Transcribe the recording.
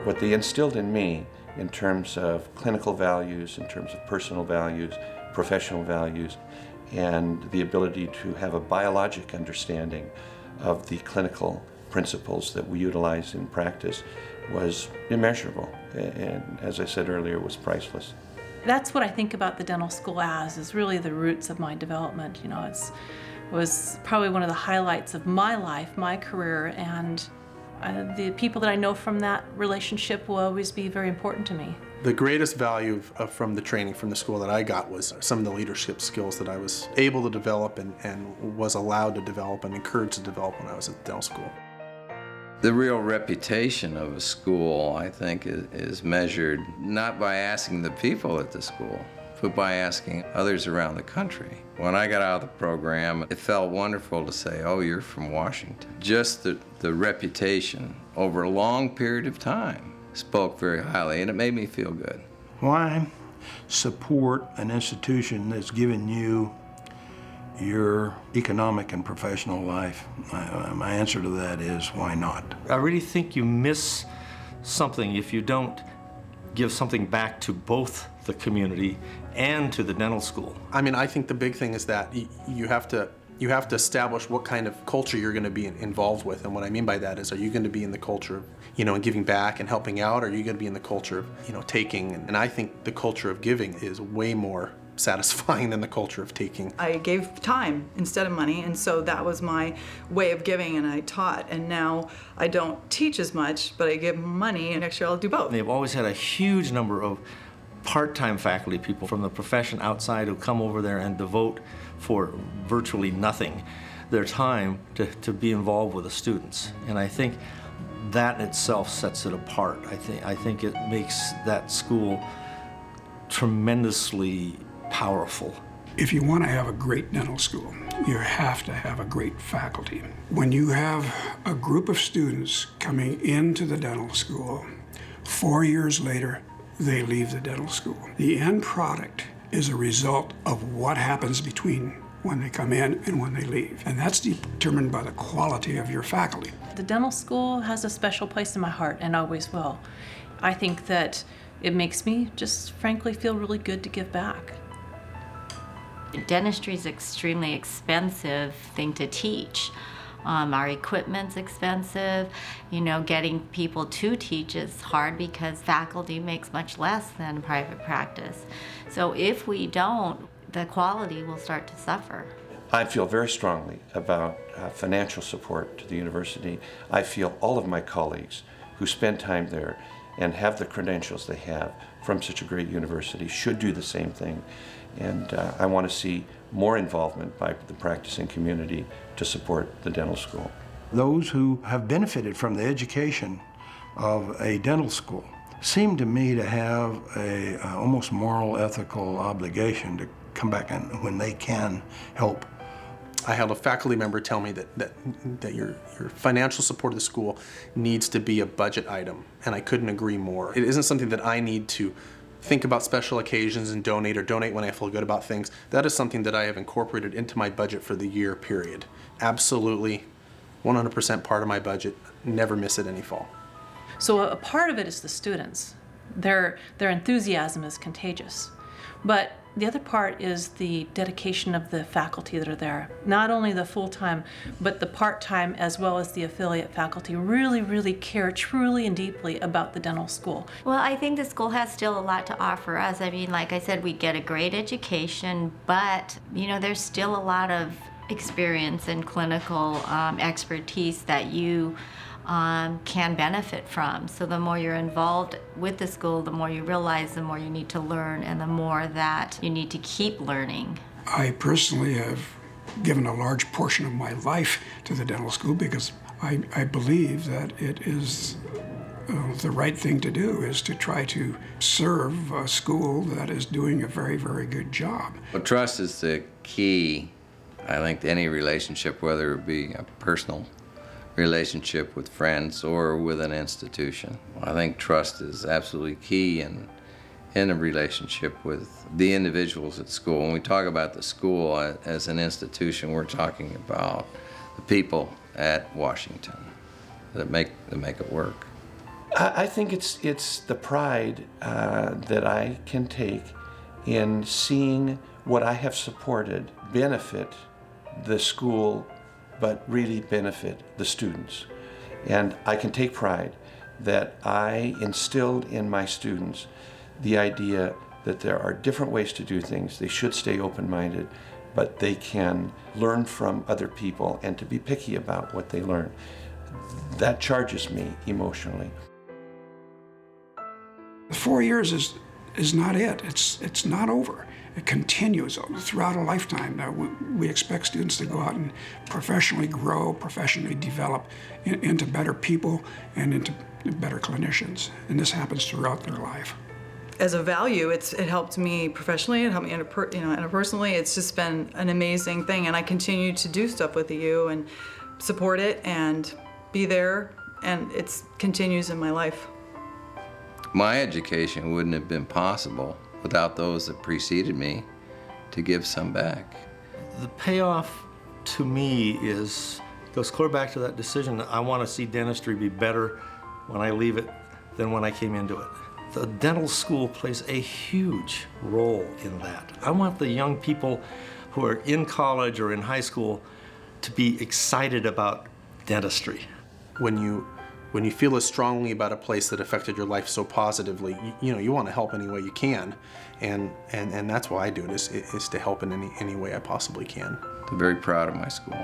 what they instilled in me in terms of clinical values, in terms of personal values, professional values, and the ability to have a biologic understanding of the clinical principles that we utilize in practice was immeasurable, and as I said earlier, was priceless. That's what I think about the dental school as, is really the roots of my development. You know, it was probably one of the highlights of my life, my career, and the people that I know from that relationship will always be very important to me. The greatest value from the training from the school that I got was some of the leadership skills that I was able to develop and was allowed to develop and encouraged to develop when I was at dental school. The real reputation of a school, I think, is measured not by asking the people at the school, but by asking others around the country. When I got out of the program, it felt wonderful to say, oh, you're from Washington. Just the reputation over a long period of time spoke very highly, and it made me feel good. Why support an institution that's given you your economic and professional life? My answer to that is, why not? I really think you miss something if you don't give something back to both the community and to the dental school. I mean, I think the big thing is that you have to establish what kind of culture you're going to be involved with. And what I mean by that is, are you going to be in the culture of, and giving back and helping out, or are you going to be in the culture of, taking? And I think the culture of giving is way more satisfying than the culture of taking. I gave time instead of money, and so that was my way of giving, and I taught. And now I don't teach as much, but I give money, and next year I'll do both. They've always had a huge number of part-time faculty people from the profession outside who come over there and devote for virtually nothing their time to be involved with the students. And I think that itself sets it apart. I think it makes that school tremendously powerful. If you want to have a great dental school, you have to have a great faculty. When you have a group of students coming into the dental school, 4 years later, they leave the dental school. The end product is a result of what happens between when they come in and when they leave. And that's determined by the quality of your faculty. The dental school has a special place in my heart and always will. I think that it makes me just frankly feel really good to give back. Dentistry is an extremely expensive thing to teach. Our equipment's expensive. Getting people to teach is hard because faculty makes much less than private practice. So if we don't, the quality will start to suffer. I feel very strongly about financial support to the university. I feel all of my colleagues who spend time there and have the credentials they have from such a great university should do the same thing. And I want to see more involvement by the practicing community to support the dental school. Those who have benefited from the education of a dental school seem to me to have a almost moral, ethical obligation to come back and when they can help. I had a faculty member tell me that your financial support of the school needs to be a budget item, and I couldn't agree more. It isn't something that I need to think about special occasions and donate when I feel good about things. That is something that I have incorporated into my budget for the year, period. Absolutely 100% part of my budget. Never miss it any fall. So a part of it is the students. Their enthusiasm is contagious. But the other part is the dedication of the faculty that are there. Not only the full-time, but the part-time as well as the affiliate faculty really, really care truly and deeply about the dental school. Well, I think the school has still a lot to offer us. I mean, like I said, we get a great education, but there's still a lot of experience and clinical expertise that you can benefit from. So the more you're involved with the school, the more you realize, the more you need to learn, and the more that you need to keep learning. I personally have given a large portion of my life to the dental school because I believe that it is the right thing to do, is to try to serve a school that is doing a very, very good job. Well, trust is the key, I think, to any relationship, whether it be a personal relationship with friends or with an institution. I think trust is absolutely key in a relationship with the individuals at school. When we talk about the school as an institution, we're talking about the people at Washington that make it work. I think it's the pride that I can take in seeing what I have supported benefit the school, but really benefit the students. And I can take pride that I instilled in my students the idea that there are different ways to do things. They should stay open-minded, but they can learn from other people and to be picky about what they learn. That charges me emotionally. 4 years is not it. It's not over. It continues throughout a lifetime. We expect students to go out and professionally grow, professionally develop into better people and into better clinicians. And this happens throughout their life. As a value, it helped me professionally, it helped me interpersonally. It's just been an amazing thing, and I continue to do stuff with the U and support it and be there, and it continues in my life. My education wouldn't have been possible without those that preceded me to give some back. The payoff to me goes clear back to that decision that I want to see dentistry be better when I leave it than when I came into it. The dental school plays a huge role in that. I want the young people who are in college or in high school to be excited about dentistry. When you feel as strongly about a place that affected your life so positively, you want to help any way you can, and that's why I do it, is to help in any way I possibly can. I'm very proud of my school.